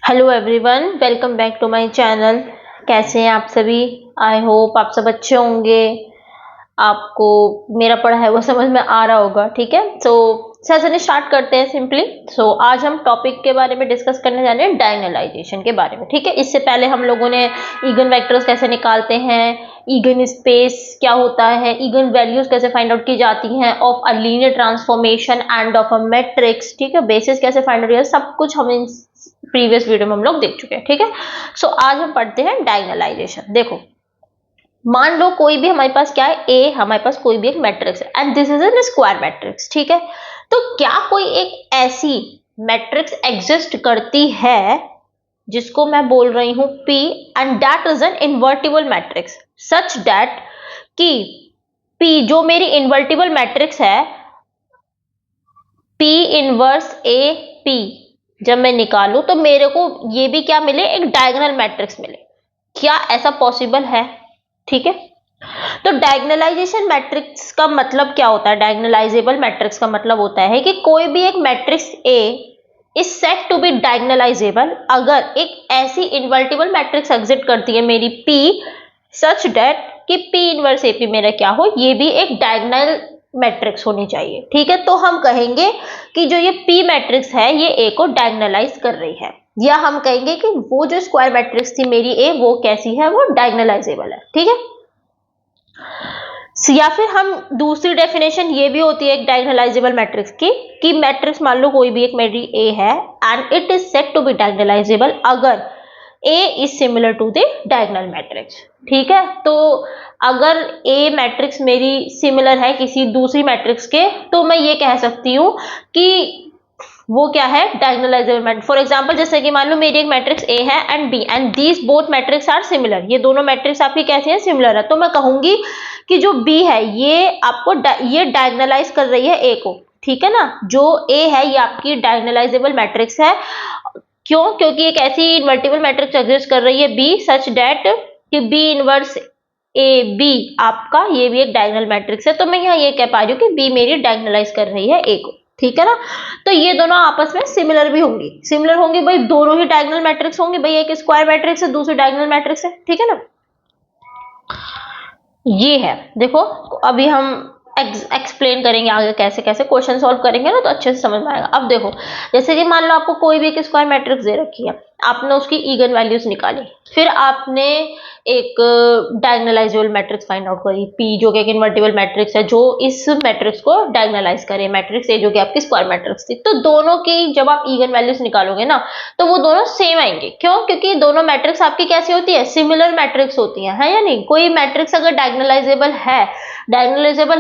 Hello everyone, welcome back to my channel. कैसे हैं आप सभी? आई होप आप सब अच्छे होंगे। आपको मेरा पढ़ा है वो समझ में आ रहा होगा। ठीक है, चलिए स्टार्ट करते हैं सिंपली। आज हम टॉपिक के बारे में डिस्कस करने जा रहे हैं, डायगोनलाइजेशन के बारे में। ठीक है, इससे पहले हम लोगों ने इगन वेक्टर्स कैसे निकालते हैं, इगन स्पेस क्या होता है, इगन वैल्यूज कैसे फाइंड आउट की जाती हैं of a linear transformation end of a matrix. ठीक है, बेसिस कैसे फाइंड आउट किया, सब कुछ हम इन प्रीवियस वीडियो में हम लोग देख चुके हैं। ठीक है, आज हम पढ़ते हैं डायगोनलाइजेशन। देखो, मान लो कोई भी हमारे पास क्या है, ए, हमारे पास कोई भी एक मैट्रिक्स है and this is an square matrix. ठीक है, तो क्या कोई एक ऐसी मैट्रिक्स एग्जिस्ट करती है जिसको मैं बोल रही हूं P and that is an invertible matrix such that कि P जो मेरी इन्वर्टिबल मैट्रिक्स है, P इनवर्स ए P जब मैं निकालू तो मेरे को ये भी क्या मिले, एक डायगोनल मैट्रिक्स मिले। क्या ऐसा पॉसिबल है? ठीक है, तो डायगोनलाइजेशन मैट्रिक्स का मतलब क्या होता है? डायगोनलाइजेबल मैट्रिक्स का मतलब होता है कि कोई भी एक matrix A is said to be diagonalizable अगर एक ऐसी इन्वर्टिबल मैट्रिक्स एग्जिस्ट करती है मेरी P सच दैट कि P इनवर्स AP मेरा क्या हो, ये भी एक डायगोनल मैट्रिक्स होनी चाहिए। ठीक है, तो हम कहेंगे कि जो ये P मैट्रिक्स है ये A को डायगोनलाइज कर रही है, या हम कहेंगे कि वो जो स्क्वायर मैट्रिक्स थी मेरी A वो कैसी है, वो डायगोनलाइजेबल है। ठीक है, या फिर हम दूसरी डेफिनेशन ये भी होती है एक डायगोनलाइजेबल मैट्रिक्स की कि मैट्रिक्स मान लो कोई भी एक मेरी A है and it is said to be diagonalizable अगर A is similar to the diagonal matrix. ठीक है, तो अगर A मैट्रिक्स मेरी सिमिलर है किसी दूसरी मैट्रिक्स के, तो मैं ये कह सकती हूँ कि वो क्या है, डायगोनलाइजेबल मैट्रिक्स। फॉर एग्जांपल, जैसे कि मान लो मेरी एक मैट्रिक्स A है and B and these both matrix are similar, ये दोनों मैट्रिक्स आपकी कैसी है, सिमिलर है, तो मैं कहूंगी कि जो B है ये आपको ये डायगोनलाइज कर रही है A को। ठीक है ना, जो A है ये आपकी डायगोनलाइजेबल मैट्रिक्स है। क्यों? क्योंकि एक ऐसी इन्वर्टिबल मैट्रिक्स एग्जिस्ट कर रही है B सच दैट कि B इनवर्स AB आपका ये भी एक डायगोनल मैट्रिक्स है, तो मैं यहाँ ये कह पा रही हूँ कि B मेरी डायगोनलाइज कर रही है A को। ठीक है ना, तो ये दोनों आपस में सिमिलर भी होंगी। सिमिलर होंगी भाई, दोनों ही डायगोनल मैट्रिक्स होंगी भाई, एक स्क्वायर मैट्रिक्स है दूसरी डायगोनल मैट्रिक्स है। ठीक है ना, ये है। देखो, अभी हम एक्सप्लेन करेंगे आगे कैसे कैसे क्वेश्चन सॉल्व करेंगे ना, तो अच्छे से समझ में आएगा। अब देखो, जैसे कि मान लो आपको कोई भी एक स्क्वायर मैट्रिक्स दे रखी है, आपने उसकी इगन वैल्यूज निकाली, फिर आपने एक डायगोनलाइजेबल मैट्रिक्स फाइंड आउट करी P जो कि एक इन्वर्टिबल मैट्रिक्स है जो इस मैट्रिक्स को डायगोनलाइज करे, मैट्रिक्स A जो कि आपकी स्क्वायर मैट्रिक्स थी। तो दोनों की जब आप इगन वैल्यूज निकालोगे ना तो वो दोनों सेम आएंगे। क्यों? क्योंकि दोनों मैट्रिक्स आपकी कैसी होती है, सिमिलर मैट्रिक्स होती है या नहीं? कोई मैट्रिक्स अगर डायगोनलाइजेबल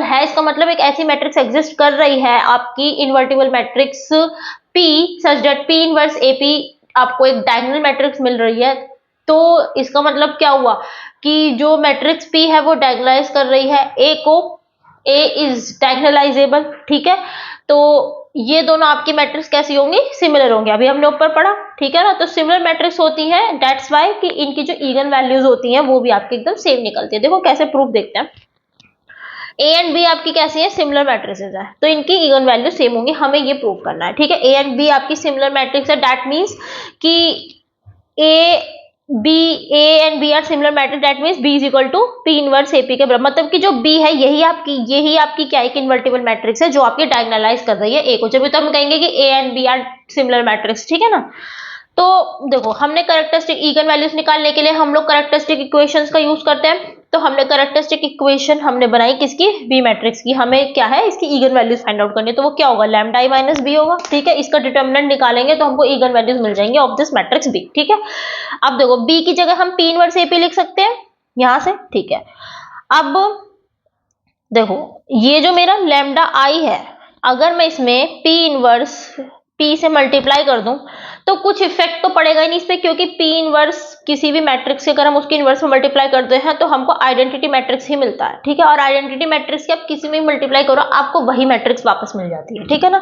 है इसका मतलब एक ऐसी मैट्रिक्स एग्जिस्ट कर रही है आपकी invertible matrix P such that P inverse AP आपको एक डायगोनल मैट्रिक्स मिल रही है। तो इसका मतलब क्या हुआ कि जो मैट्रिक्स P है वो डायगोनलाइज कर रही है A को, A इज डायगोनलाइजेबल। ठीक है, तो ये दोनों आपकी मैट्रिक्स कैसी होंगी, सिमिलर होंगे। अभी हमने ऊपर पढ़ा। ठीक है ना, तो सिमिलर मैट्रिक्स होती है, दैट्स वाई कि इनकी जो इगन वैल्यूज होती हैं वो भी आपकी एकदम सेम निकलती है। देखो कैसे प्रूफ देखते हैं। A एंड B आपकी कैसी है, सिमिलर मैट्रिसेस है, तो इनकी इगन वैल्यू सेम होंगी, हमें ये प्रूव करना है। ठीक है, A एंड B आपकी सिमिलर मैट्रिक्स है, दैट मींस कि A and B are similar matrix, that means B is equal to P inverse AP के बराबर। मतलब कि जो B है यही आपकी क्या एक इन्वर्टिबल मैट्रिक्स है जो आपकी डायगोनलाइज कर रही है A को। जब तो हम कहेंगे कि A and B are similar matrix. ठीक है ना, तो देखो हमने कैरेक्टरिस्टिक इगन वैल्यूज निकालने के लिए हम लोग कैरेक्टरिस्टिक इक्वेशंस का यूज करते हैं। तो हमने कैरेक्टरिस्टिक इक्वेशन हमने बनाई किसकी, बी मैट्रिक्स की। हमें क्या है, इसकी इगन वैल्यूज फाइंड आउट करनी है, तो वो क्या होगा, लैम्डा आई माइनस बी होगा। ठीक है, इसका डिटर्मिनेंट निकालेंगे तो हमको इगन वैल्यूज मिल जाएंगे ऑफ दिस मैट्रिक्स बी। ठीक है, अब देखो बी की जगह हम P इनवर्स AP लिख सकते हैं यहां से। ठीक है, अब देखो ये जो मेरा लैम्डा आई है, अगर मैं इसमें P इनवर्स P से मल्टीप्लाई कर दूं तो कुछ इफेक्ट तो पड़ेगा ही नहीं इस पे, क्योंकि P इनवर्स किसी भी मैट्रिक्स से अगर हम उसकी इनवर्स में मल्टीप्लाई करते हैं तो हमको आइडेंटिटी मैट्रिक्स ही मिलता है। ठीक है, और आइडेंटिटी मैट्रिक्स के आप किसी में मल्टीप्लाई करो आपको वही मैट्रिक्स वापस मिल जाती है। ठीक है ना,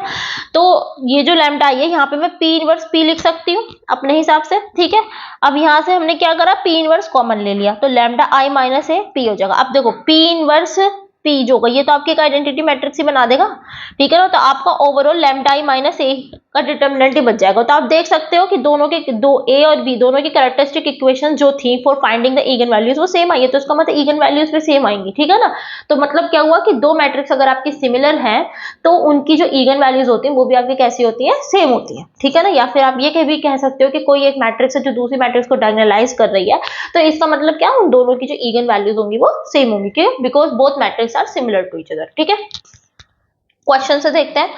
तो ये जो लैम्डा आई है यहाँ पे मैं P इनवर्स P लिख सकती हूँ अपने हिसाब से। ठीक है, अब यहाँ से हमने क्या करा, P इनवर्स कॉमन ले लिया तो लैम्डा आई माइनस ए P हो जाएगा। अब देखो P इनवर्स पी जो होगा ये तो आपकी एक आइडेंटिटी मैट्रिक्स ही बना देगा, ठीक है ना। तो आपका ओवरऑल लैम्डा आई माइनस ए का डिटर्मिनेंट ही बच जाएगा। तो आप देख सकते हो कि दोनों के दो ए और बी दोनों की कैरेक्टरिस्टिक इक्वेशन जो थी for finding the eigen values वो सेम आई है, तो इसका मतलब इगन वैल्यूज भी सेम आएंगी, ठीक है ना। तो मतलब क्या हुआ कि दो मैट्रिक्स अगर आपकी सिमिलर हैं तो उनकी जो इगन वैल्यूज होती हैं वो भी आपकी कैसी होती है, सेम होती है, ठीक है ना। या फिर आप ये भी कह सकते हो कि कोई एक मैट्रिक्स है जो दूसरी मैट्रिक्स को डायगोनलाइज कर रही है, तो इसका मतलब क्या, उन दोनों की जो इगन वैल्यूज होंगी वो सेम होंगी, क्यों, because both matrix are similar to each other, ठीक है। क्वेश्चन से देखते हैं,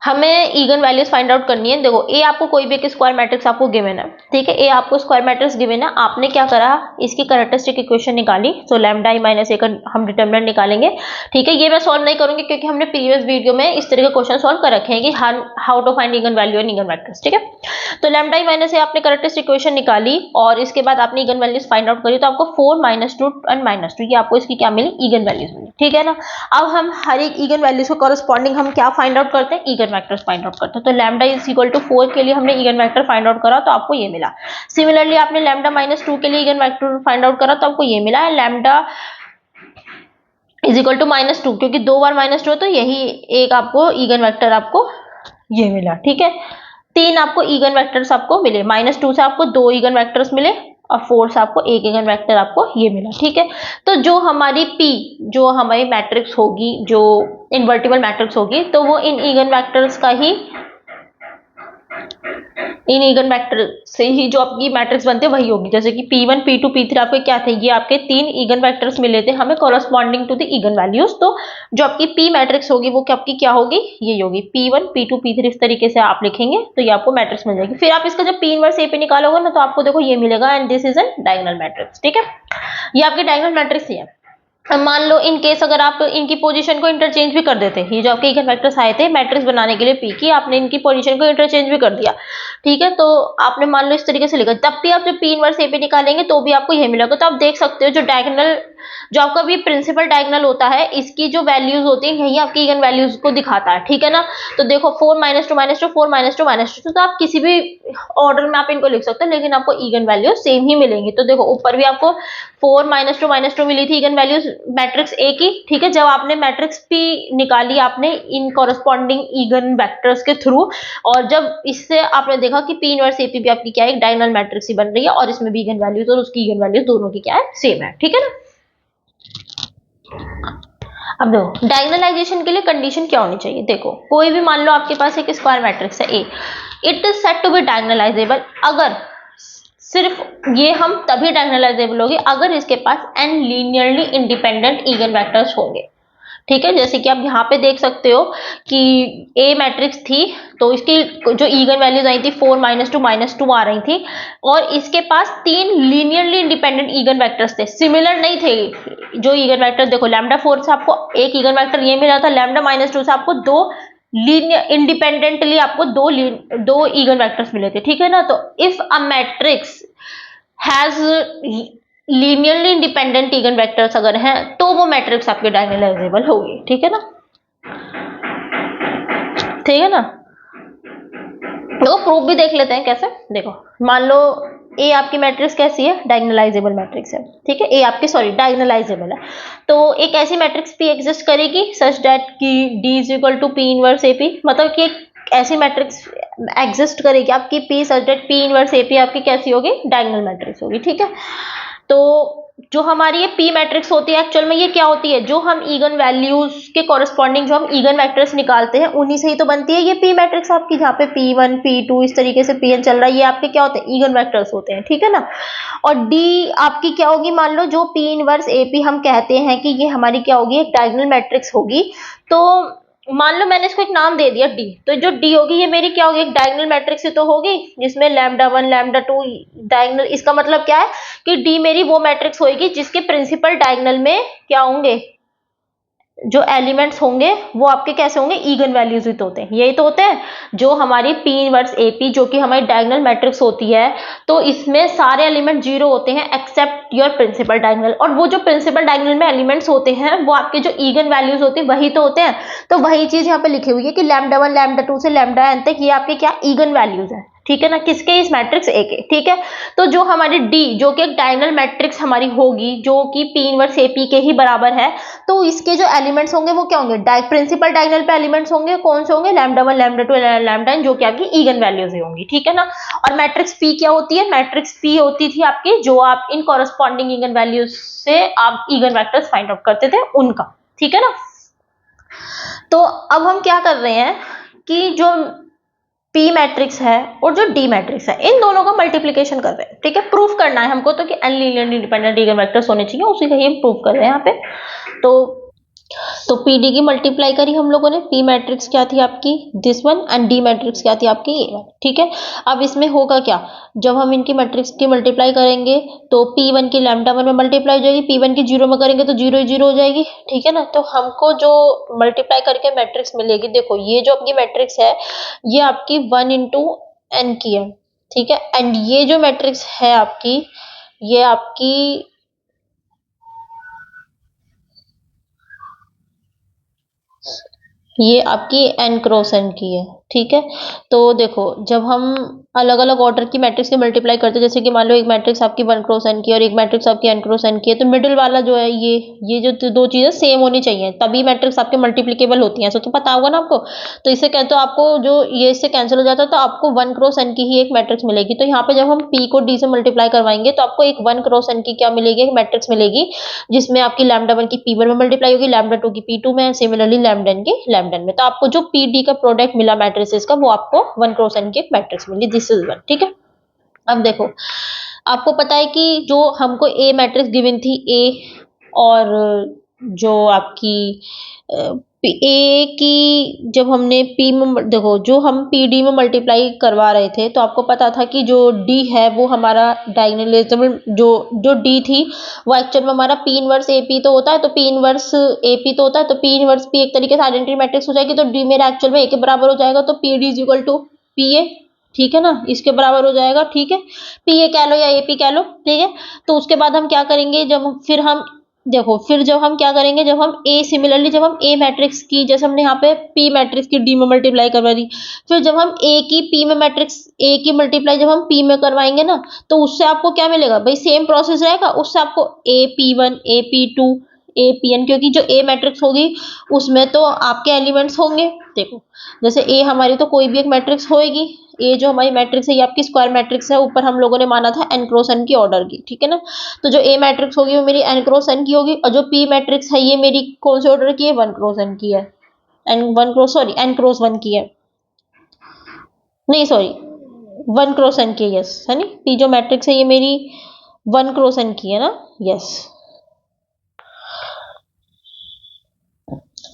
हमें इगन वैल्यूज फाइंड आउट करनी है। देखो ए आपको कोई भी एक स्क्वायर मैट्रिक्स आपको गिवन है, ठीक है, ए आपको स्क्वायर मैट्रिक्स गिवन है, आपने क्या करा, इसकी कैरेक्टरिस्टिक इक्वेशन निकाली, सो लैम्डा आई माइनस ए का हम डिटरमिनेंट निकालेंगे, ठीक है। ये मैं सॉल्व नहीं करूंगी क्योंकि हमने प्रीवियस वीडियो में इस तरह के क्वेश्चन सॉल्व कर रखे हैं कि how to find eigen value and eigen vectors, ठीक है। तो लैम्डा आई माइनस ए आपने कैरेक्टरिस्टिक इक्वेशन निकाली और इसके बाद आपने इगन वैल्यूज फाइंड आउट करी, तो आपको 4 -2 एंड -2 ये आपको इसकी क्या मिली, इगन वैल्यूज मिली, ठीक है ना। अब हम हर एक इगन वैल्यूज को कॉरेस्पॉन्डिंग हम क्या फाइंड आउट करते हैं, इगन वेक्टर्स फाइंड आउट करते हैं। तो लैम्डा इज इक्वल टू 4 के लिए हमने इगन वेक्टर फाइंड आउट करा तो आपको ये मिला। सिमिलरली आपने लैम्डा -2 के लिए इगन वेक्टर फाइंड आउट करा तो आपको ये मिला है, लैम्डा इज इक्वल टू -2, क्योंकि 2 बार -2 है तो यही एक आपको इगन वेक्टर आपको ये मिला, ठीक है। 3 आपको इगन वेक्टर्स आपको मिले, -2 से आपको 2 इगन वेक्टर्स मिले और 4 से आपको एक इगन वेक्टर आपको ये मिला, ठीक है। तो जो हमारी P जो हमारी मैट्रिक्स होगी, जो इन्वर्टिबल मैट्रिक्स होगी, तो वो इन इगन वेक्टर्स का ही, इन इगन वेक्टर से ही जो आपकी मैट्रिक्स बनते हैं वही होगी। जैसे कि P1 P2 P3 आपके क्या थे, ये आपके 3 इगन वेक्टर्स मिले थे हमें corresponding to the eigen values, तो जो आपकी P मैट्रिक्स होगी वो आपकी क्या होगी, ये होगी P1 P2 P3, इस तरीके से आप लिखेंगे तो ये आपको मैट्रिक्स मिल जाएगी। फिर आप इसका जब P इनवर्स A पे निकालोगे ना तो आपको देखो ये मिलेगा, and this is an diagonal matrix, ठीक है। ये आपकी डायगोनल मैट्रिक्स ही है। अब मान लो इन केस अगर आप इनकी पोजीशन को इंटरचेंज भी कर देते, ये जो आपके इगन वेक्टर्स आए थे मैट्रिक्स बनाने के लिए P की, आपने इनकी पोजीशन को इंटरचेंज भी कर दिया, ठीक है। तो आपने मान लो इस तरीके से लिखा, तब भी आप जब P इनवर्स A पे निकालेंगे तो भी आपको ये मिलेगा। तो आप देख सकते हो जो डायगोनल, जो आपका भी प्रिंसिपल डायगोनल होता है, इसकी जो वैल्यूज होती है यही आपकी इगन वैल्यूज को दिखाता है, ठीक है ना। तो देखो 4 -2 -2 4 -2 -2, तो आप किसी भी ऑर्डर में आप इनको लिख सकते हो लेकिन आपको इगन वैल्यूज सेम ही मिलेंगी। तो देखो ऊपर भी आपको 4 -2 -2 मिली थी इगन वैल्यूज मैट्रिक्स ए की, ठीक है। जब आपने मैट्रिक्स P निकाली आपने इन कॉरेस्पॉन्डिंग इगन वेक्टर्स के थ्रू, और जब इससे आपने देखा कि P इनवर्स AP भी आपकी क्या है, एक डायगोनल मैट्रिक्स ही बन रही है और इसमें भी इगन वैल्यूज और उसकी इगन वैल्यूज दोनों की क्या है, सेम है, ठीक है ना। अब देखो डायगोनलाइजेशन के लिए कंडीशन क्या होनी चाहिए, देखो कोई भी मान लो आपके पास एक स्क्वायर मैट्रिक्स है A, it is said to be diagonalizable, अगर सिर्फ ये हम तभी डायगोनलाइजेबल होगी अगर इसके पास n linearly independent eigen vectors होंगे, ठीक है। जैसे कि आप यहाँ पे देख सकते हो कि A मैट्रिक्स थी तो इसकी जो इगन वैल्यूज आई थी 4 -2 -2 आ रही थी और इसके पास 3 लीनियरली इंडिपेंडेंट इगन वेक्टर्स थे, सिमिलर नहीं थे जो इगन वेक्टर। देखो लैम्डा 4 से आपको एक इगन वेक्टर ये मिला था, लैम्डा -2 से आपको 2 लीनियर इंडिपेंडेंटली आपको दो इगन वेक्टर्स मिले थे, ठीक है ना। तो if a matrix has linearly independent eigen vectors अगर हैं तो वो मैट्रिक्स आपके डायगोनलाइजेबल होगी, ठीक है ना, ठीक है ना। तो प्रूफ भी देख लेते हैं कैसे। देखो मान लो ए आपकी मैट्रिक्स कैसी है, डायगोनलाइजेबल मैट्रिक्स है, ठीक है। ए आपकी सॉरी डायगोनलाइजेबल है, तो एक ऐसी मैट्रिक्स P एग्जिस्ट करेगी सच दैट कि D is equal to P inverse AP, मतलब कि एक ऐसी मैट्रिक्स एग्जिस्ट करेगी आपकी P such that P inverse AP आपकी कैसी होगी, डायगोनल मैट्रिक्स होगी, ठीक है। तो जो हमारी ये P मैट्रिक्स होती है एक्चुअल में ये क्या होती है, जो हम इगन वैल्यूज के कॉरेस्पॉन्डिंग जो हम इगन वेक्टर्स निकालते हैं उन्हीं से ही तो बनती है ये P मैट्रिक्स आपकी, जहाँ पे P1 P2 इस तरीके से Pn चल रहा है, ये आपके क्या होते हैं, इगन वेक्टर्स होते हैं, ठीक है ना। और D आपकी क्या होगी, मान लो जो P इनवर्स AP हम कहते हैं कि ये हमारी क्या होगी, एक डायगोनल मैट्रिक्स होगी। तो मान लो मैंने इसको एक नाम दे दिया D, तो जो D होगी ये मेरी क्या होगी, एक डायगोनल मैट्रिक्स ही तो होगी जिसमें लैम्डा 1 लैम्डा 2 डायगोनल। इसका मतलब क्या है कि D मेरी वो मैट्रिक्स होगी जिसके प्रिंसिपल डायगोनल में क्या होंगे, जो एलिमेंट्स होंगे वो आपके कैसे होंगे, इगन वैल्यूज ही तो होते हैं, यही तो होते हैं जो हमारी P इनवर्स AP जो कि हमारी डायगोनल मैट्रिक्स होती है। तो इसमें सारे एलिमेंट 0 होते हैं एक्सेप्ट योर प्रिंसिपल डायगोनल, और वो जो प्रिंसिपल डायगोनल में एलिमेंट्स होते हैं वो आपके जो इगन वैल्यूज होती है वही तो होते हैं। तो वही चीज यहाँ पे लिखी हुई है कि लैम्डा 1 लैम्डा 2 से लैम्डा n तक ये आपके क्या इगन वैल्यूज है, ठीक है ना, किसके, इस मैट्रिक्स ए के। ठीक है, तो जो हमारी डी जो कि एक डायगोनल मैट्रिक्स हमारी होगी जो कि पी इनवर्स एपी के ही बराबर है, तो इसके जो एलिमेंट्स होंगे वो क्या होंगे, प्रिंसिपल डायगोनल पे एलिमेंट्स होंगे, कौन से होंगे, लैम्डा 1 लैम्डा 2 लैम्डा n, जो कि आपकी इगन वैल्यूज ही होंगी। ठीक है ना, और मैट्रिक्स पी क्या होती है, मैट्रिक्स पी होती थी आपकी जो आप इन कॉरेस्पॉन्डिंग इगन वैल्यूज से आप इगन वेक्टर्स फाइंड आउट करते थे उनका। ठीक है ना, तो अब हम क्या कर रहे हैं कि जो पी मैट्रिक्स है और जो डी मैट्रिक्स है इन दोनों का मल्टीप्लीकेशन कर रहे हैं। ठीक है, प्रूफ करना है हमको तो कि n linearly independent eigen vectors होने चाहिए, उसी का ही हम प्रूफ कर रहे हैं यहाँ पे। तो पी डी की मल्टीप्लाई करी हम लोगों ने, पी मैट्रिक्स क्या थी आपकी this one and D matrix क्या थी आपकी ये वन। ठीक है, अब इसमें होगा क्या, जब हम इनकी मैट्रिक्स की मल्टीप्लाई करेंगे तो पी वन की लैम्डा 1 में मल्टीप्लाई हो जाएगी, पी वन की 0 में करेंगे तो 0 0 हो जाएगी। ठीक है ना, तो हमको जो मल्टीप्लाई करके मैट्रिक्स मिलेगी, देखो ये जो आपकी मैट्रिक्स है ये आपकी 1 इंटू एन की है। ठीक है, एंड ये जो मैट्रिक्स है आपकी ये आपकी ये आपकी n क्रॉस n की है। ठीक है, तो देखो जब हम अलग अलग ऑर्डर की मैट्रिक्स की मल्टीप्लाई करते हैं, जैसे कि मान लो एक मैट्रिक्स आपकी 1 क्रॉस n की और एक मैट्रिक्स आपकी n क्रॉस n की है, तो मिडिल वाला जो है ये जो दो चीजें सेम होनी चाहिए तभी मैट्रिक्स आपके मल्टीप्लिकेबल होती हैं, ऐसा तो पता होगा ना आपको। तो इससे कहते हो आपको जो ये इससे कैंसिल हो जाता है तो आपको 1 क्रॉस n की ही एक मैट्रिक्स मिलेगी। तो यहाँ पे जब हम p को d से मल्टीप्लाई करवाएंगे तो आपको एक 1 क्रॉस n की क्या मिलेगी, एक मैट्रिक्स मिलेगी जिसमें आपकी लैम्डा 1 की p1 में मल्टीप्लाई होगी, लैम्डा 2 की p2 में, सिमिलरली लैम्डा n की लैम्डा n में। तो आपको जो पी डी का प्रोडक्ट मिला मैट्रिसेस का वो आपको 1 क्रॉस n की एक मैट्रिक्स मिली, दिस इज वन। ठीक है, अब देखो आपको पता है कि जो हमको ए मैट्रिक्स गिवन थी ए, और जो आपकी ए की जब हमने पी में देखो जो हम पी डी में मल्टीप्लाई करवा रहे थे तो आपको पता था कि जो डी है वो हमारा डायगोनलिज्म जो डी थी वो एक्चुअल में हमारा पी इनवर्स ए पी तो होता है, तो पी इनवर्स ए पी तो होता है, तो पी इनवर्स पी एक तरीके से आइडेंटिटी मैट्रिक्स हो जाएगी, तो डी मेरा एक्चुअल में ए के बराबर हो जाएगा, तो P D is equal to P A. ठीक है ना, इसके बराबर हो जाएगा। ठीक है, पी ए कह लो या ए पी कह लो। ठीक है, तो उसके बाद हम क्या करेंगे, जब फिर हम देखो फिर जब हम क्या करेंगे, जब हम ए सिमिलरली जब हम ए मैट्रिक्स की जैसे हमने यहाँ पे पी मैट्रिक्स की डी में मल्टीप्लाई करवा दी, फिर जब हम ए की पी में मैट्रिक्स ए की मल्टीप्लाई जब हम पी में करवाएंगे ना तो उससे आपको क्या मिलेगा भाई, सेम प्रोसेस रहेगा, उससे आपको A P one A P two A P N, क्योंकि जो ए मैट्रिक्स होगी उसमें तो आपके एलिमेंट्स होंगे। देखो जैसे ए हमारी तो कोई भी एक मैट्रिक्स होएगी, ये जो हमारी मैट्रिक्स है ये आपकी स्क्वायर मैट्रिक्स है, ऊपर हम लोगों ने माना था n क्रॉस n की ऑर्डर की। ठीक है ना, तो जो ए मैट्रिक्स होगी वो मेरी n क्रॉस n की होगी, और जो पी मैट्रिक्स है ये मेरी कौन से ऑर्डर की है, 1 क्रॉस n की है, n क्रॉस 1 की है, नहीं सॉरी 1 क्रॉस n की है, यस है नी, पी जो मैट्रिक्स है ये मेरी 1 क्रॉस n की है ना, यस।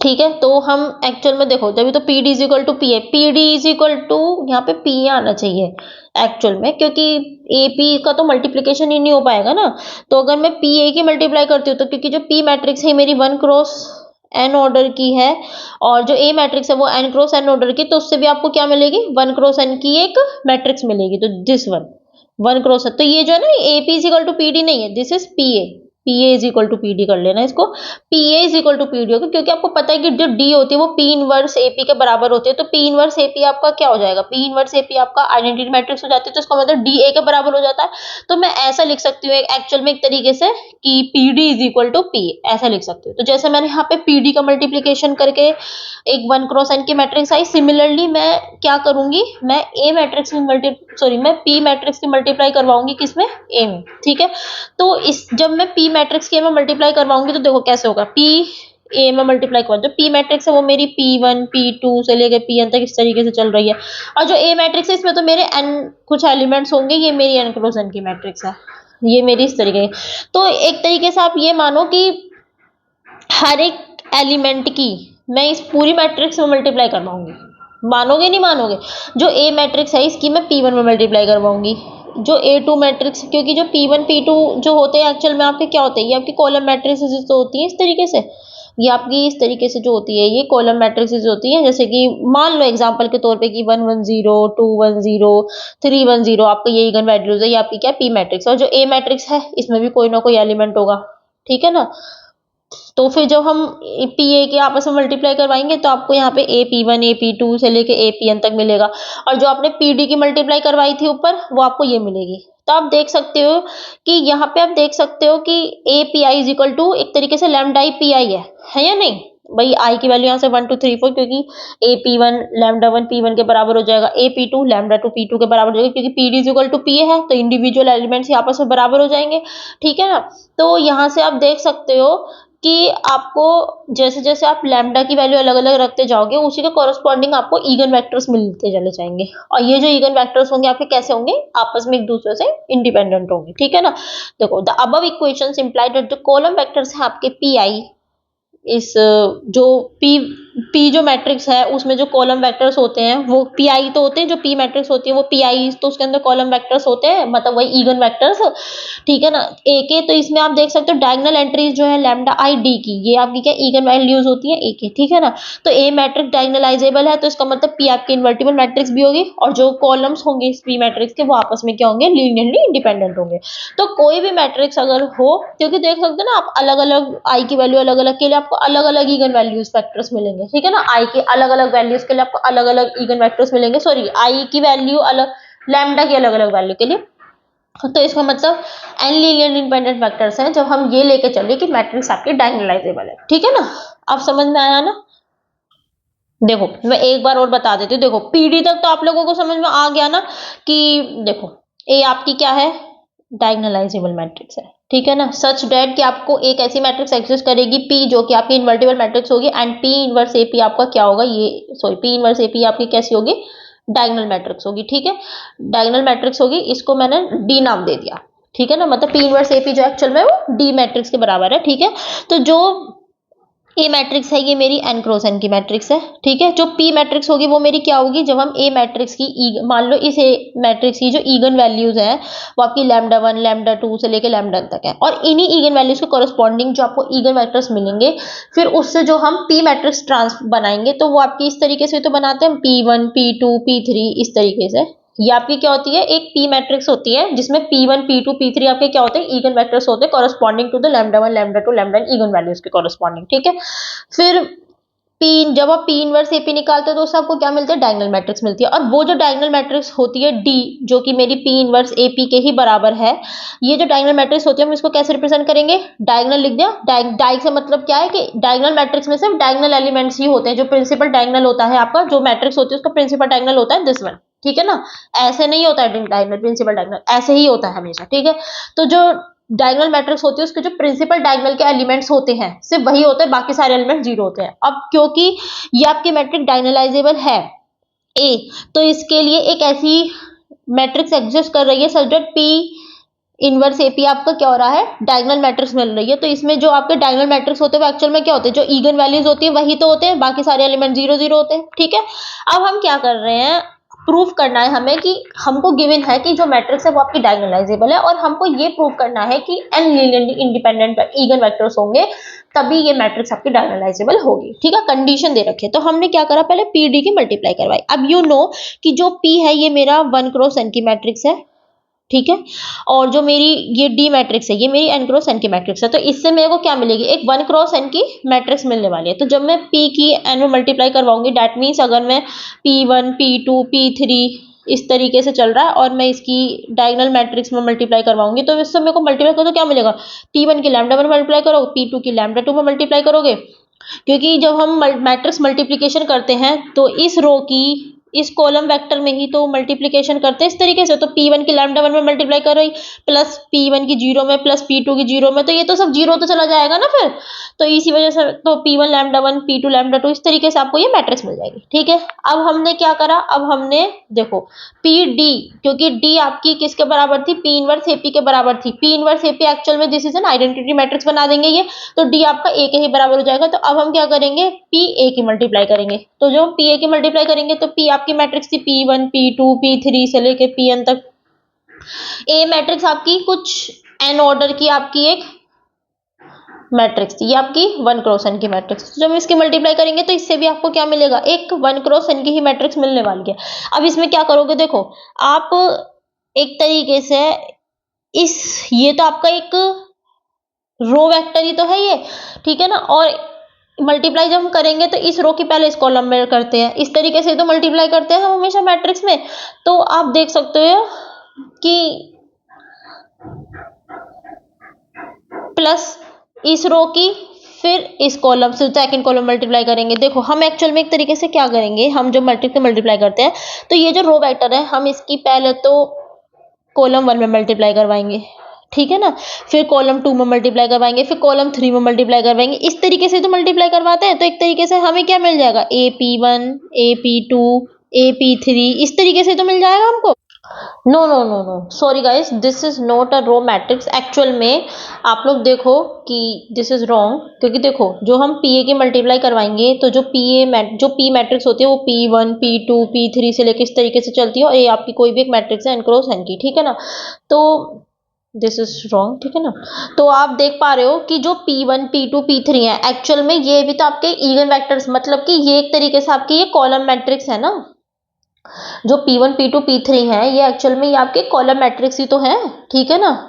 ठीक है, तो हम एक्चुअल में देखो जब तो P D is equal to P A, P D is equal to यहाँ पे पी आना चाहिए एक्चुअल में, क्योंकि ए पी का तो मल्टीप्लिकेशन ही नहीं हो पाएगा ना। तो अगर मैं पी ए की मल्टीप्लाई करती हूँ तो क्योंकि जो पी मैट्रिक्स है मेरी 1 क्रॉस एन ऑर्डर की है और जो ए मैट्रिक्स है वो एन क्रॉस एन ऑर्डर की, तो उससे भी आपको क्या मिलेगी, 1 क्रॉस एन की एक मैट्रिक्स मिलेगी, तो दिस वन 1 क्रॉस है। तो ये जो है ना A P is equal to P D नहीं है, this is P A, P A is equal to P D कर लेना इसको, P A is equal to P D होगा, क्योंकि आपको पता है कि जो डी होती है वो पी इनवर्स ए पी के बराबर होती है, तो पी इनवर्स ए पी आपका क्या हो जाएगा, पी इनवर्स ए पी आपका आइडेंटिटी मैट्रिक्स हो जाती है, तो इसका मतलब डी ए के बराबर हो जाता है। तो मैं ऐसा लिख सकती हूँ एक्चुअल में एक तरीके से कि P D is equal to P, ऐसा लिख सकती हूँ। तो जैसे मैंने यहाँ पे पी डी का मल्टीप्लीकेशन करके एक 1 क्रॉस एन की मैट्रिक्स आई, सिमिलरली मैं क्या करूंगी, मैं ए मैट्रिक्स में मैं पी मैट्रिक्स की मल्टीप्लाई करवाऊंगी किसमें, ए में। ठीक है, तो इस जब मैं पी मैट्रिक्स के में मल्टीप्लाई करवाऊंगी तो देखो कैसे होगा, पी ए में मल्टीप्लाई करवा, जो पी मैट्रिक्स है वो मेरी P1 P2 से लेकर Pn तक इस तरीके से चल रही है, और जो ए मैट्रिक्स है इसमें तो मेरे n कुछ एलिमेंट्स होंगे, ये मेरी n क्रॉस n की मैट्रिक्स है, ये मेरी इस तरीके की। तो एक तरीके से आप ये मानो कि हर एक एलिमेंट की मैं इस पूरी मैट्रिक्स में मल्टीप्लाई करवाऊंगी, मानोगे नहीं मानोगे, जो ए मैट्रिक्स है इसकी मैं P1 में मल्टीप्लाई करवाऊंगी, जो A2 मैट्रिक्स, क्योंकि जो P1 P2 जो होते हैं एक्चुअल में आपके क्या होते हैं, ये आपकी कॉलम मैट्रिक्स तो होती है इस तरीके से, ये आपकी इस तरीके से जो होती है ये कॉलम मैट्रिक्स होती है, जैसे कि मान लो एग्जांपल के तौर पे कि 1 1 0 2 1 0 3 1 0 आपका ये इगन वैल्यूज है, ये आपकी क्या पी मैट्रिक्स, और जो ए मैट्रिक्स है इसमें भी कोई ना कोई एलिमेंट होगा। ठीक है ना, तो फिर जब हम पी ए के आपस में मल्टीप्लाई करवाएंगे तो आपको यहाँ पे A P one A P two से लेके ए पी एन तक मिलेगा, और जो आपने पी डी की मल्टीप्लाई करवाई थी ऊपर वो आपको ये मिलेगी। तो आप देख सकते हो कि यहाँ पे आप देख सकते हो कि A P I is equal to एक तरीके से लैम्डा आई पी आई है या नहीं भाई। आई की वैल्यू यहाँ से 1 2 3 4, क्योंकि A P one lambda one P one के बराबर हो जाएगा, A P two lambda two P two के बराबर हो जाएगा, क्योंकि P D is equal to P A है तो इंडिविजुअल एलिमेंट्स आपस में बराबर हो जाएंगे, ठीक है ना। तो यहाँ से आप देख सकते हो कि आपको जैसे जैसे आप लैम्डा की वैल्यू अलग अलग रखते जाओगे उसी के कॉरस्पॉन्डिंग आपको ईगन वेक्टर्स मिलते चले जाएंगे, और ये जो ईगन वेक्टर्स होंगे आपके कैसे होंगे, आपस में एक दूसरे से इंडिपेंडेंट होंगे, ठीक है ना। देखो the above equations imply that जो कॉलम वेक्टर्स हैं आपके पी आई, इस जो पी जो मैट्रिक्स है उसमें जो कॉलम वेक्टर्स होते हैं वो पी आई तो होते हैं, जो पी मैट्रिक्स होती है वो पी आई, तो उसके अंदर कॉलम वेक्टर्स होते हैं, मतलब वही ईगन वेक्टर्स, ठीक है ना। ए के तो इसमें आप देख सकते हो डायगोनल एंट्रीज जो है लैम्डा आई डी की, ये आपकी क्या ईगन वैल्यूज होती है ए के, ठीक है ना। तो ए मैट्रिक्स डायगोनलाइजेबल है तो इसका मतलब पी आपकी इन्वर्टिबल मैट्रिक्स भी होगी, और जो कॉलम्स होंगे इस पी मैट्रिक्स के वो आपस में क्या होंगे, लीनियरली इंडिपेंडेंट होंगे। तो कोई भी मैट्रिक्स अगर हो, क्योंकि देख सकते हो ना आप अलग अलग आई की वैल्यू अलग अलग के लिए आपको अलग अलग ईगन वैल्यूज फैक्टर्स मिलेंगे, ठीक है ना। आई के अलग अलग वैल्यूज के लिए आपको अलग अलग ईगन वेक्टर्स मिलेंगे, सॉरी आई की वैल्यू अलग, लैम्डा की अलग अलग वैल्यू के लिए। तो इसका मतलब एन लीनियर इंडिपेंडेंट वेक्टर्स हैं जब हम ये लेके चलिए कि मैट्रिक्स आपकी डायगोनलाइजेबल है, ठीक है ना। आप समझ में आया ना। देखो मैं एक बार और बता देती हूँ, देखो पीडी तक तो आप लोगों को समझ में आ गया ना कि देखो ए आपकी क्या है, डायगोनलाइजेबल मैट्रिक्स है, ठीक है ना। सच डेट कि आपको एक ऐसी मैट्रिक्स एग्जिस्ट करेगी पी जो कि आपकी इन्वर्टिबल मैट्रिक्स होगी, and P inverse A P आपका क्या होगा, ये sorry P inverse A P आपकी कैसी होगी, डायगोनल मैट्रिक्स होगी, ठीक है। डायगोनल मैट्रिक्स होगी, इसको मैंने डी नाम दे दिया, ठीक है ना। मतलब पी इनवर्स ए पी जो एक्चुअल में वो डी मैट्रिक्स के बराबर है, ठीक है। तो जो ए मैट्रिक्स है ये मेरी एन क्रॉस एन की मैट्रिक्स है, ठीक है। जो पी मैट्रिक्स होगी वो मेरी क्या होगी, जब हम ए मैट्रिक्स की मान लो इस ए मैट्रिक्स की जो ईगन वैल्यूज है वो आपकी लैम्डा वन लैम्डा टू से लेके लैम्डा तक है, और इन्हीं ईगन वैल्यूज के कॉरस्पॉन्डिंग जो आपको ईगन वेक्टर्स मिलेंगे फिर उससे जो हम पी मैट्रिक्स ट्रांस बनाएंगे तो वो आपकी इस तरीके से तो बनाते हैं P one P two P three, इस तरीके से। ये आपकी क्या होती है, एक पी मैट्रिक्स होती है जिसमें P1 P2 P3 आपके क्या होते हैं, ईगन वेक्टर्स होते हैं corresponding to the lambda one lambda two lambda eigen values के कॉरस्पॉन्डिंग, ठीक है। फिर पी जब आप पी इनवर्स एपी निकालते हो तो उससे आपको क्या मिलता है, डायगोनल मैट्रिक्स मिलती है, और वो जो डायगोनल मैट्रिक्स होती है डी जो कि मेरी पी इनवर्स एपी के ही बराबर है, ये जो डायगोनल मैट्रिक्स होती है हम इसको कैसे रिप्रेजेंट करेंगे, डायगोनल लिख दिया। डायग से मतलब क्या है कि डायगोनल मैट्रिक्स में सिर्फ डायगोनल एलिमेंट्स ही होते हैं, जो प्रिंसिपल डायगोनल होता है आपका जो मैट्रिक्स होती है उसका प्रिंसिपल डायगोनल होता है दिस वन, ठीक है ना। ऐसे नहीं होता है डायगोनल प्रिंसिपल डायगोनल, ऐसे ही होता है हमेशा, ठीक है। तो जो डायगोनल मैट्रिक्स होती है उसके जो प्रिंसिपल डायगोनल के एलिमेंट्स होते हैं सिर्फ वही होते हैं, बाकी सारे एलिमेंट जीरो होते हैं। अब क्योंकि ये आपकी मैट्रिक्स डायगोनलाइजेबल है ए, तो इसके लिए एक ऐसी मैट्रिक्स एग्जिस्ट कर रही है such that P inverse AP आपका क्या हो रहा है, डायगोनल मैट्रिक्स मिल रही है। तो इसमें जो आपके डायगोनल मैट्रिक्स होते हैं वो एक्चुअल में क्या होते हैं, जो ईगन वैल्यूज होती है वही तो होते हैं, बाकी सारे एलिमेंट जीरो जीरो होते हैं, ठीक है। अब हम क्या कर रहे हैं, प्रूफ करना है हमें कि हमको गिवन है कि जो मैट्रिक्स है वो आपकी डायगोनलाइजेबल है, और हमको ये प्रूव करना है कि N linearly independent eigen vectors होंगे तभी ये मैट्रिक्स आपकी डायगोनलाइजेबल होगी, ठीक है। कंडीशन दे रखी है तो हमने क्या करा, पहले पी डी की मल्टीप्लाई करवाई। अब यू नो कि जो पी है ये मेरा वन क्रॉस एन की मैट्रिक्स है, ठीक है, और जो मेरी ये डी मैट्रिक्स है ये मेरी एन क्रॉस एन की मैट्रिक्स है, तो इससे मेरे को क्या मिलेगी, एक वन क्रॉस एन की मैट्रिक्स मिलने वाली है। तो जब मैं पी की एन में मल्टीप्लाई करवाऊंगी दैट मीन्स अगर मैं P1 P2 P3 इस तरीके से चल रहा है और मैं इसकी डायगोनल मैट्रिक्स में मल्टीप्लाई करवाऊंगी तो इससे मेरे को मल्टीप्लाई करो तो क्या मिलेगा, P1 की लैम्डा वन मल्टीप्लाई करो P2 की लैम्डा टू में मल्टीप्लाई करोगे, क्योंकि जब हम मैट्रिक्स मल्टीप्लिकेशन करते हैं तो इस रो की इस कॉलम वेक्टर में ही तो मल्टीप्लिकेशन करते हैं इस तरीके से, तो P1 की लैम्डा वन में मल्टीप्लाई कर रही प्लस P1 की जीरो में प्लस P2 की जीरो में, तो ये तो सब जीरो तो चला जाएगा ना फिर, तो इसी वजह से तो P1 lambda one P2 lambda two इस तरीके से आपको ये मैट्रिक्स मिल जाएगी, ठीक है। अब हमने क्या करा, अब हमने देखो PD, क्योंकि D आपकी किसके बराबर थी, P इनवर्स AP के बराबर थी, P इनवर्स AP एक्चुअल में this is an identity matrix बना देंगे ये, तो D आपका A के ही बराबर हो जाएगा। तो अब हम क्या करेंगे, PA की मल्टीप्लाई करेंगे, तो जो PA की मल्टीप्लाई करेंगे तो P आपकी मैट्रिक्स थी P1 P2 P3 से लेके Pn तक। A मैट्रिक्स आपकी कुछ n ऑर्डर की आपकी एक मैट्रिक्स थी, ये आपकी वन क्रॉस एन की मैट्रिक्स, जब हम इसकी मल्टीप्लाई करेंगे तो इससे भी आपको क्या मिलेगा, एक वन क्रॉस एन की ही मैट्रिक्स मिलने वाली है। अब इसमें क्या करोगे, देखो आप एक तरीके से इस ये तो आपका एक रो वेक्टर ही तो है ये, ठीक है ना। और मल्टीप्लाई जब हम करेंगे तो इस रो की पहले इस कॉलम में करते हैं, इस तरीके से तो मल्टीप्लाई करते हैं हम हमेशा मैट्रिक्स में। तो आप देख सकते हो कि प्लस इस रो की, फिर इस कॉलम से सेकंड कॉलम मल्टीप्लाई करेंगे। देखो हम एक्चुअल में एक तरीके से क्या करेंगे, हम जब मैट्रिक्स में मल्टीप्लाई करते हैं तो ये जो रो वेक्टर है हम इसकी पहले तो कॉलम 1 में मल्टीप्लाई करवाएंगे, ठीक है ना, फिर कॉलम 2 में मल्टीप्लाई करवाएंगे, फिर कॉलम 3 में मल्टीप्लाई करवाएंगे। इस तरीके से तो मल्टीप्लाई करवाते हैं, तो एक तरीके से हमें क्या मिल जाएगा, AP1 AP2 AP3, इस तरीके से तो मिल जाएगा हमको। No no no no, sorry guys, this is not a row matrix. Actual में आप लोग देखो कि दिस इज रॉन्ग, क्योंकि देखो जो हम PA की मल्टीप्लाई करवाएंगे तो जो जो P मैट्रिक्स होती है वो P1 P2 P3 से लेकर इस तरीके से चलती है, और ये आपकी कोई भी एक मैट्रिक्स है n क्रॉस n की, ठीक है ना। तो दिस इज रॉन्ग, ठीक है ना। तो आप देख पा रहे हो कि जो P1 P2 P3 है एक्चुअल में ये भी तो आपके इगन वेक्टर्स, मतलब कि ये एक तरीके से आपकी ये कॉलम मैट्रिक्स है ना। जो P1 P2 P3 है ये एक्चुअल में ये आपके कॉलम मैट्रिक्स ही तो है, ठीक है ना।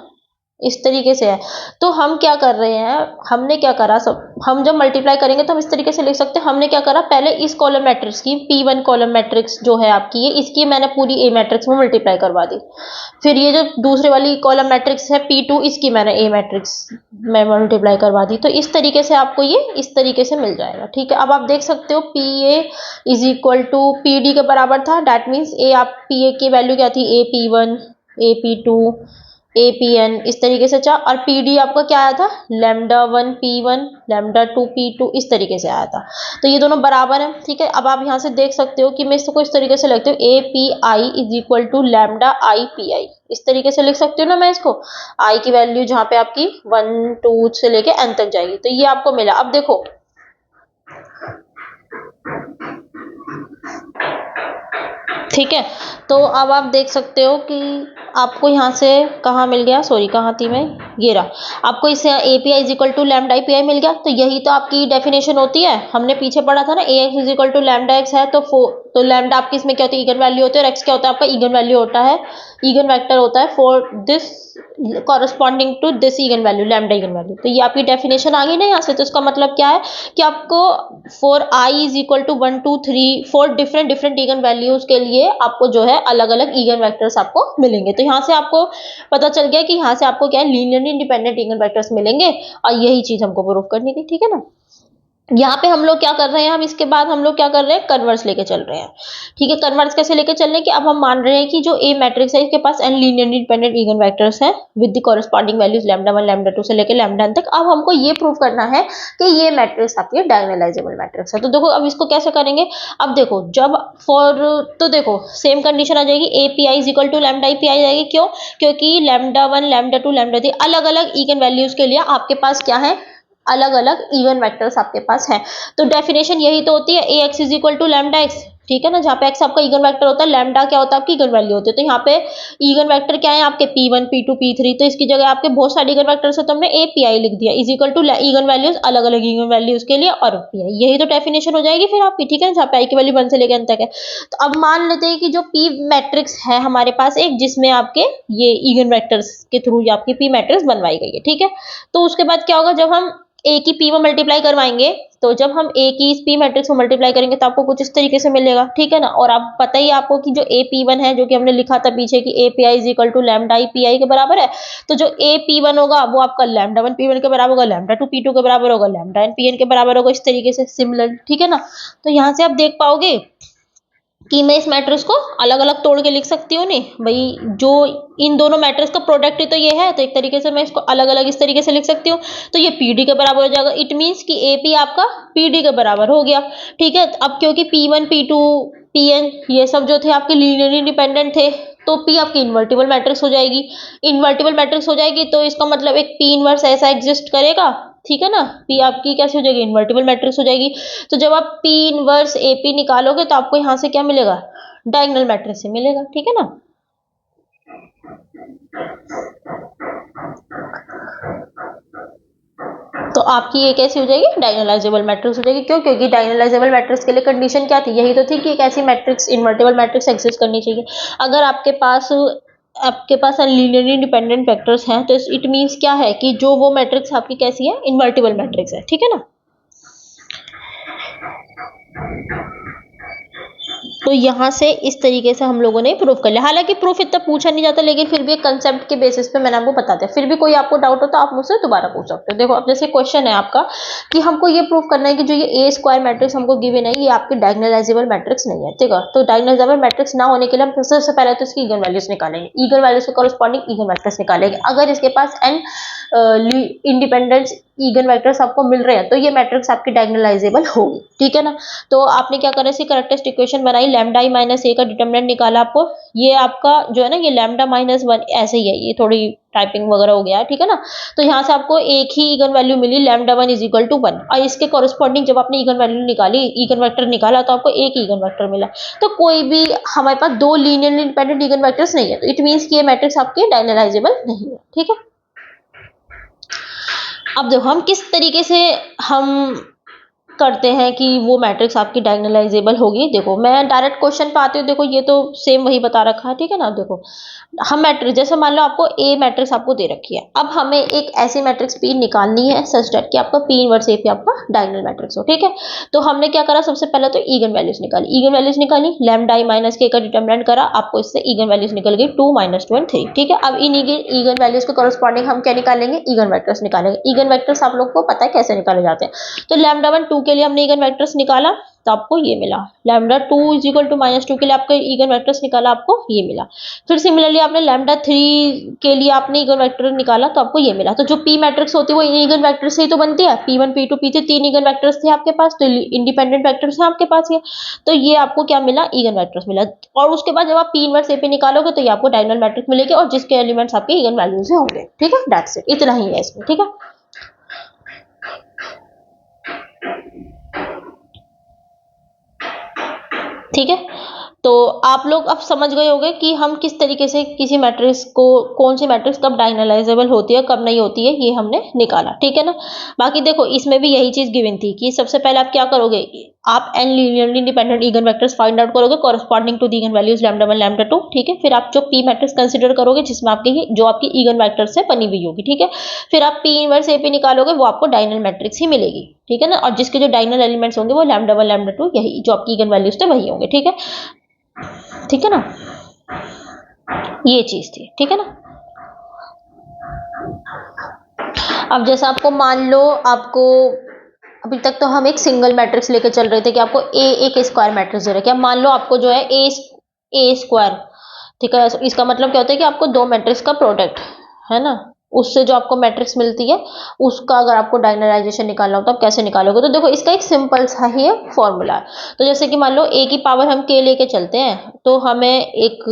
इस तरीके से है। तो हम क्या कर रहे हैं, हमने क्या करा, सब हम जब मल्टीप्लाई करेंगे तो हम इस तरीके से लिख सकते हैं, हमने क्या करा, पहले इस कॉलम मैट्रिक्स की P1 कॉलम मैट्रिक्स जो है आपकी ये, इसकी मैंने पूरी A मैट्रिक्स में मल्टीप्लाई करवा दी। फिर ये जो दूसरे वाली कॉलम मैट्रिक्स है P2, इसकी मैंने A मैट्रिक्स में मल्टीप्लाई करवा दी। तो इस तरीके से आपको ये इस तरीके से मिल जाएगा, ठीक है। अब आप देख सकते हो PA is equal to PD के बराबर था, दैट मीन्स आप PA की वैल्यू क्या थी, AP1 AP2 APN, इस तरीके से चाह, और PD आपका क्या आया था, λ1 P1 λ2 P2, इस तरीके से आया था। तो ये दोनों बराबर हैं, ठीक है। अब आप यहाँ से देख सकते हो कि मैं इसको इस तरीके से लिखती हूँ, API is equal to λIPI, इस तरीके से लिख सकती हूँ ना मैं इसको, I की वैल्यू जहाँ पे आपकी 1 2 से लेके n तक जाएगी। तो ये आपको मिला। अब देखो ठीक है, तो अब आप देख सकते हो कि आपको यहाँ से कहाँ मिल गया, सॉरी कहाँ थी मैं, ये रहा। आपको इससे API is equal to λIPI मिल गया। तो यही तो आपकी डेफिनेशन होती है, हमने पीछे पढ़ा था ना, AX is equal to λX है, तो लैम्डा आपकी इसमें क्या होती है, इगन वैल्यू होती है, और x क्या होता है आपका, इगन वैल्यू होता है, इगन वेक्टर होता है for this corresponding to this eigen value, lambda eigen value. तो ये आपकी डेफिनेशन आ गई ना यहाँ से। तो इसका मतलब क्या है कि आपको for I is equal to 1 2 3 for different different eigen values के लिए आपको जो है अलग अलग इगन वेक्टर्स आपको मिलेंगे। तो यहाँ से आपको पता चल गया कि यहाँ से आपको क्या है, लीनियरली इंडिपेंडेंट इगन वेक्टर्स मिलेंगे, और यही चीज हमको प्रूव करनी थी, ठीक है ना। यहाँ पे हम लोग क्या कर रहे हैं, हम इसके बाद हम लोग क्या कर रहे हैं, कन्वर्स लेके चल रहे हैं, ठीक है। कन्वर्स कैसे लेके चल रहे हैं कि अब हम मान रहे हैं कि जो A मैट्रिक्स है इसके पास n linearly independent eigen vectors हैं विद द कॉरस्पॉन्डिंग वैल्यूज λ1 λ2 से लेके λn तक। अब हमको ये प्रूव करना है कि ये मैट्रिक्स आपकी डायगोनलाइजेबल मैट्रिक्स है। तो देखो अब इसको कैसे करेंगे, अब देखो जब तो देखो सेम कंडीशन आ जाएगी, API is equal to λIPI आ जाएगी। क्यों, क्योंकि λ1 λ2 λ3 अलग अलग इगन वैल्यूज के लिए आपके पास क्या है, अलग अलग इगन वेक्टर्स आपके पास हैं। तो डेफिनेशन यही तो होती है, AX is equal to λX, ठीक है ना, जहाँ पे x आपका इगन वेक्टर होता है, लैम्डा क्या होता है आपकी इगन वैल्यू होती है। तो यहाँ पे इगन वेक्टर क्या है आपके P1 P2 P3, तो इसकी जगह आपके बहुत सारे इगन वेक्टर्स है, तो हमने API लिख दिया is equal to eigen values, अलग अलग इगन वैल्यूज के लिए, और PI, यही तो डेफिनेशन हो जाएगी फिर आपकी, ठीक है ना, जहाँ पे I की वैल्यू 1 से लेकर n तक है। तो अब मान लेते हैं कि जो P मैट्रिक्स है हमारे पास एक, जिसमें आपके ये इगन वेक्टर्स के थ्रू आपकी P मैट्रिक्स बनवाई गई है, ठीक है। तो उसके बाद क्या होगा, जब हम A की P में मल्टीप्लाई करवाएंगे, तो जब हम A की इस P मैट्रिक्स में मल्टीप्लाई करेंगे तो आपको कुछ इस तरीके से मिलेगा, ठीक है ना। और आप पता ही आपको कि जो AP1 है, जो कि हमने लिखा था पीछे कि API is equal to λIPI के बराबर है, तो जो AP1 होगा वो आपका λ1 P1 के बराबर होगा, λ2 P2 के बराबर होगा, λn Pn के बराबर होगा, इस तरीके से सिमिलर, ठीक है ना। तो यहाँ से आप देख पाओगे कि मैं इस मैट्रिक्स को अलग अलग तोड़ के लिख सकती हूँ, नहीं भाई, जो इन दोनों मैट्रिक्स का प्रोडक्ट ही तो ये है, तो एक तरीके से मैं इसको अलग अलग इस तरीके से लिख सकती हूँ। तो ये PD के बराबर हो जाएगा, इट मीन्स कि AP आपका PD के बराबर हो गया, ठीक है। अब क्योंकि P1 P2 PN ये सब जो थे आपके लीनियरली इंडिपेंडेंट थे, तो P आपकी इन्वर्टिबल मैट्रिक्स हो जाएगी। इन्वर्टिबल मैट्रिक्स हो जाएगी तो इसका मतलब एक P इनवर्स ऐसा एग्जिस्ट करेगा, ठीक है ना। P आपकी कैसे हो जाएगी, इन्वर्टिबल मैट्रिक्स हो जाएगी। तो जब आप P इनवर्स AP निकालोगे तो आपको यहाँ से क्या मिलेगा, डायगोनल मैट्रिक्स ही मिलेगा, ठीक है ना। तो आपकी ये कैसी हो जाएगी, डायगोनलाइजेबल मैट्रिक्स हो जाएगी। क्यों, क्योंकि डायगोनलाइजेबल मैट्रिक्स के लिए कंडीशन क्या थी, यही तो थी कि एक ऐसी मैट्रिक्स इन्वर्टिबल मैट्रिक्स एग्जिस्ट करनी चाहिए। अगर आपके पास आपके पास लीनियरली इंडिपेंडेंट वेक्टर्स हैं, तो इट मीन्स क्या है कि जो वो मैट्रिक्स आपकी कैसी है, इन्वर्टिबल मैट्रिक्स है, ठीक है ना। तो यहाँ से इस तरीके से हम लोगों ने प्रूफ कर लिया। हालांकि प्रूफ इतना पूछा नहीं जाता, लेकिन फिर भी एक कंसेप्ट के बेसिस पे मैंने आपको बता दिया। फिर भी कोई आपको डाउट हो तो आप मुझसे दोबारा पूछ सकते हो। देखो अब जैसे क्वेश्चन है आपका कि हमको ये प्रूफ करना है कि जो ये ए स्क्वायर मैट्रिक्स हमको गिवन है, ये आपकी डायगोनलाइजेबल मैट्रिक्स नहीं है, ठीक है। तो डायगोनलाइजेबल मैट्रिक्स ना होने के लिए हम सबसे पहले तो इसकी ईगन वैल्यूज निकालेंगे, ईगन वैल्यूज के कॉरेस्पॉन्डिंग ईगन वेक्टर्स निकालेंगे। अगर इसके पास n इंडिपेंडेंट ईगन वेक्टर्स आपको मिल रहे हैं तो ये मैट्रिक्स आपकी डायगोनलाइजेबल होगी, ठीक है ना। तो आपने क्या करा, इसकी करेक्टेस्ट इक्वेशन बनाई, लैम्डा i माइनस ए का डिटरमिनेंट निकाला आपको। ये आपका जो है ना, ये लैम्डा माइनस वन ऐसे ही है, ये थोड़ी टाइपिंग वगैरह हो गया है, ठीक है ना। तो यहाँ से आपको एक ही ईगन वैल्यू मिली, lambda one is equal to one, और इसके कॉरेस्पॉन्डिंग जब आपने ईगन वैल्यू निकाली, ईगन वेक्टर निकाला, तो आपको एक ईगन वेक्टर मिला। तो कोई भी हमारे पास दो लीनियरली इंडिपेंडेंट ईगन वेक्टर्स नहीं है, तो इट मीन्स कि ये मैट्रिक्स आपके डायगोनलाइजेबल नहीं है, ठीक है। अब देखो हम किस तरीके से हम करते हैं कि वो मैट्रिक्स आपकी डायगोनलाइजेबल होगी। देखो मैं डायरेक्ट क्वेश्चन पे आती हूँ। देखो ये तो सेम वही बता रखा है, ठीक है ना। देखो हम मैट्रिक्स, जैसे मान लो आपको ए मैट्रिक्स आपको दे रखी है, अब हमें एक ऐसी मैट्रिक्स पी निकालनी है सच दैट कि आपका पी इनवर्स ए पी आपका डायगोनल मैट्रिक्स हो, ठीक है। तो हमने क्या करा, सबसे पहले तो ईगन वैल्यूज निकाली, ईगन वैल्यूज निकाली, लैम्डा i माइनस के का डिटरमिनेंट करा, आपको इससे ईगन वैल्यूज निकल गई 2 माइनस 2 एंड 3, ठीक है। अब इन ईगन वैल्यूज के कॉरेस्पॉन्डिंग हम क्या निकालेंगे, ईगन वेक्टर्स निकालेंगे। ईगन वेक्टर्स आप लोग को पता है कैसे निकाले जाते हैं। तो लैम्डा वन 2 के लिए हमने ईगन वेक्टर्स निकाला, तो आपको ये मिला। Lambda 2 is equal to minus 2 के लिए आपका ईगन वेक्टर्स निकाला, आपको ये मिला। फिर सिमिलरली आपने लैम्डा 3 के लिए आपने ईगन वेक्टर निकाला, तो आपको ये मिला। तो जो पी मैट्रिक्स होती है वो ईगन वेक्टर से ही तो बनती है, P1 P2 P3 तीन ईगन वेक्टर्स थे आपके पास, तो इंडिपेंडेंट वेक्टर्स हैं आपके पास ये। तो ये आपको क्या मिला, ईगन वेक्टर्स मिला। और उसके बाद जब आप पी इनवर्स ए पे निकालोगे तो ये आपको डायगोनल मैट्रिक्स मिलेगी, और जिसके एलिमेंट्स आपके ईगन वैल्यूज से होंगे, ठीक है। दैट्स इट, इतना ही है इसमें, ठीक है। ठीक है, तो आप लोग अब समझ गए होंगे कि हम किस तरीके से किसी मैट्रिक्स को, कौन सी मैट्रिक्स कब डायगोनलाइजेबल होती है कब नहीं होती है, ये हमने निकाला, ठीक है ना। बाकी देखो इसमें भी यही चीज गिवन थी कि सबसे पहले आप क्या करोगे, आप n linearly independent eigen vectors find out करोगे corresponding to the eigen values lambda one lambda two, ठीक है। फिर आप जो पी मैट्रिक्स कंसीडर करोगे जिसमें आपकी जो आपकी ईगन वेक्टर्स से बनी हुई होगी, ठीक है। फिर आप पी इनवर्स ए पे निकालोगे, वो आपको डायगोनल मैट्रिक्स ही मिलेगी, ठीक है ना। और जिसके जो डायगोनल एलिमेंट्स होंगे वो लैम्डा वन लैम्डा टू, यही जो आपकी ईगन वैल्यूज थे वही होंगे, ठीक है। ठीक है ना, ये चीज थी, ठीक है ना। अब जैसे आपको मान लो, आपको अभी तक तो हम एक सिंगल मैट्रिक्स लेके चल रहे थे कि आपको ए एक स्क्वायर मैट्रिक्स दे रहा है। क्या मान लो आपको जो है ए स्क्वायर, ठीक है। इसका मतलब क्या होता है कि आपको दो मैट्रिक्स का प्रोडक्ट है ना, उससे जो आपको मैट्रिक्स मिलती है उसका अगर आपको डायगोनलाइजेशन निकालना हो तो आप कैसे निकालोगे। तो देखो इसका एक सिंपल सा ही फॉर्मूला है। तो जैसे कि मान लो ए की पावर हम के लेके चलते हैं, तो हमें एक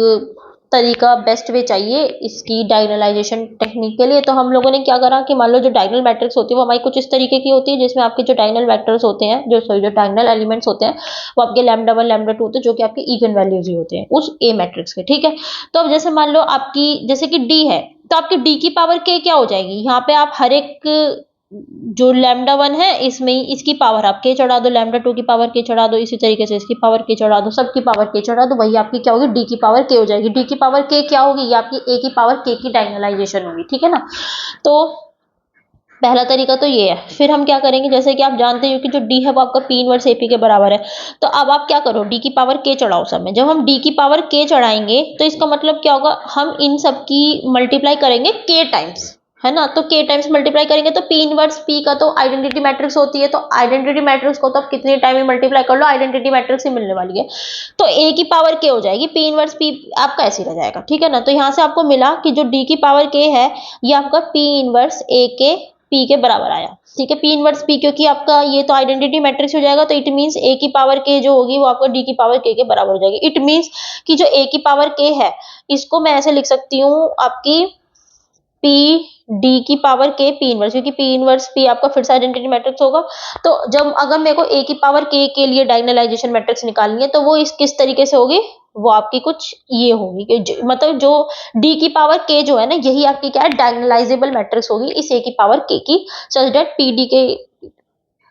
तरीका बेस्ट वे चाहिए इसकी डायगोनलाइजेशन टेक्निक के लिए। तो हम लोगों ने क्या करा कि मान लो जो डायगोनल मैट्रिक्स होती है वो हमारी कुछ इस तरीके की होती है, जिसमें आपके जो डायगोनल वेक्टर्स होते हैं, जो डायगोनल एलिमेंट्स होते हैं वो आपके लैम्डा वन लैम्डा टू होते हैं, जो कि आपके ईगन वैल्यूज ही होते हैं उस ए मैट्रिक्स के, ठीक है। तो अब जैसे मान लो आपकी जैसे कि डी है, तो आपकी डी की पावर के क्या हो जाएगी, यहाँ पे आप हर एक जो लैम्डा वन है इसमें इसकी पावर आप के चढ़ा दो, लैम्डा टू की पावर के चढ़ा दो, इसी तरीके से इसकी पावर के चढ़ा दो, सबकी पावर के चढ़ा दो, वही आपकी क्या होगी, डी की पावर के हो जाएगी। डी की पावर के क्या होगी, ये आपकी ए की पावर के की डायगोनलाइजेशन होगी, ठीक है ना। तो पहला तरीका तो ये है। फिर हम क्या करेंगे, जैसे कि आप जानते हो कि जो डी है वो आपका पी इनवर्स एपी के बराबर है। तो अब आप क्या करो, डी की पावर के चढ़ाओ सब में। जब हम डी की पावर के चढ़ाएंगे तो इसका मतलब क्या होगा, हम इन सब की मल्टीप्लाई करेंगे के टाइम्स, है ना। तो के टाइम्स मल्टीप्लाई करेंगे तो पी इनवर्स पी का तो आइडेंटिटी मैट्रिक्स होती है, तो आइडेंटिटी मैट्रिक्स को तो आप कितने टाइम में मल्टीप्लाई कर लो, आइडेंटिटी मैट्रिक्स ही मिलने वाली है। तो ए की पावर के हो जाएगी, पी इनवर्स पी आपका ऐसे रह जाएगा, ठीक है ना। तो यहाँ से आपको मिला कि जो डी की पावर के है ये आपका पी इनवर्स ए के पी के बराबर आया, ठीक है। पी इनवर्स पी क्योंकि आपका ये तो आइडेंटिटी मैट्रिक्स हो जाएगा, तो इट मींस ए की पावर के जो होगी वो आपका डी की पावर के बराबर हो जाएगी। इट मींस कि जो ए की पावर के है इसको मैं ऐसे लिख सकती हूँ आपकी पी डी की पावर के पी इनवर्स, क्योंकि पी इनवर्स पी आपका फिर से आइडेंटिटी मैट्रिक्स होगा। तो जब अगर मेरे को ए की पावर के लिए डायगोनलाइजेशन मैट्रिक्स निकालनी है तो वो इस किस तरीके से होगी, वो आपकी कुछ ये होगी कि मतलब जो डी की पावर के जो है ना, यही आपकी क्या है, डायगोनलाइजेबल मैट्रिक्स होगी इस ए की पावर के की, सच दैट पी डी के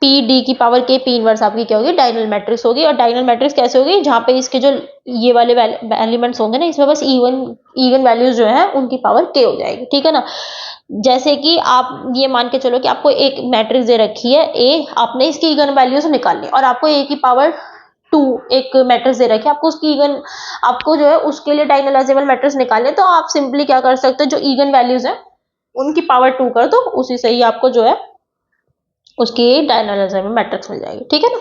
पी डी की पावर के पी इनवर्स आपकी क्या होगी, डायगोनल मैट्रिक्स होगी। और डायगोनल मैट्रिक्स कैसे होगी, जहाँ पे इसके जो ये वाले एलिमेंट्स होंगे ना, इसमें बस इवन वैल्यूज जो है उनकी पावर के हो जाएगी, ठीक है ना। जैसे कि आप ये मान के चलो कि आपको एक मैट्रिक्स दे रखी है ए, आपने इसकी इगन वैल्यूज निकालनी और आपको ए की पावर 2 एक मैट्रिक्स दे रखी है, आपको उसकी इगन, आपको जो है उसके लिए डायगोनलाइजेबल मैट्रिक्स निकालने, तो आप सिंपली क्या कर सकते हो, जो इगन वैल्यूज है उनकी पावर 2 कर दो, उसी से ही आपको जो है उसकी डायगोनलाइजेबल मैट्रिक्स मिल जाएगी, ठीक है ना।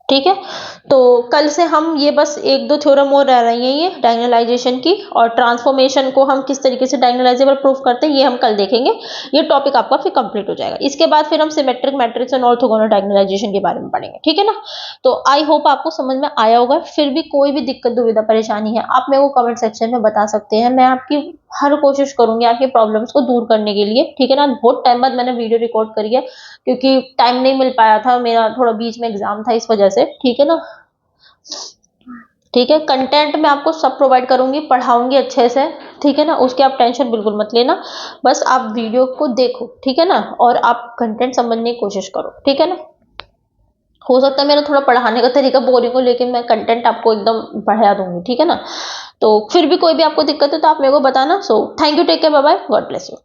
ठीक है, तो कल से हम ये बस एक दो थ्योरम और रह रही हैं ये डायगोनलाइजेशन की, और ट्रांसफॉर्मेशन को हम किस तरीके से डायगोनलाइजेबल प्रूफ करते हैं ये हम कल देखेंगे। ये टॉपिक आपका फिर कंप्लीट हो जाएगा। इसके बाद फिर हम सिमेट्रिक मैट्रिक्स एंड ऑर्थोगोनल डायगोनलाइजेशन के बारे में पढ़ेंगे, ठीक है ना। तो आई होप आपको समझ में आया होगा। फिर भी कोई भी दिक्कत दुविधा परेशानी है आप मेरे को कमेंट सेक्शन में बता सकते हैं, मैं आपकी हर कोशिश करूंगी आपके प्रॉब्लम्स को दूर करने के लिए, ठीक है ना। बहुत टाइम बाद मैंने वीडियो रिकॉर्ड करी है क्योंकि टाइम नहीं मिल पाया था, मेरा थोड़ा बीच में एग्जाम था इस वजह से, ठीक है ना। ठीक है, कंटेंट मैं आपको सब प्रोवाइड करूंगी, पढ़ाऊंगी अच्छे से, ठीक है ना, उसकी आप टेंशन बिल्कुल मत लेना। बस आप वीडियो को देखो, ठीक है ना, और आप कंटेंट समझने की कोशिश करो, ठीक है ना। हो सकता है मेरा थोड़ा पढ़ाने का तरीका बोरिंग हो, लेकिन मैं कंटेंट आपको एकदम बढ़ा दूंगी, ठीक है ना। तो फिर भी कोई भी आपको दिक्कत है तो आप मेरे को बताना। So thank you, take care, bye bye, God bless you.